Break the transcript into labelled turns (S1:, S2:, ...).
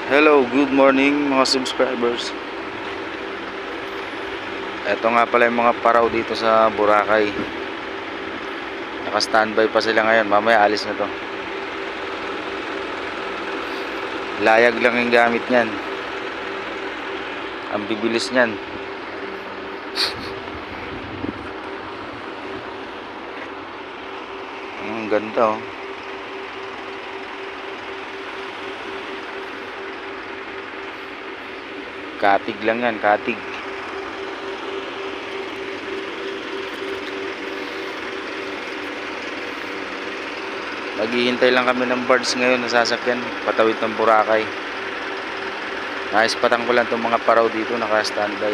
S1: Hello, good morning mga subscribers. Ito nga pala yung mga paraw dito sa Boracay. Naka-standby pa sila ngayon. Mamaya alis na to. Layag lang yung gamit niyan. Ang bibilis niyan. Ang ganda oh. Katig lang yan, katig. Naghihintay lang kami ng birds ngayon na sasakyan patawid ng Boracay. Naispatan ko lang itong mga paraw dito, naka-standby.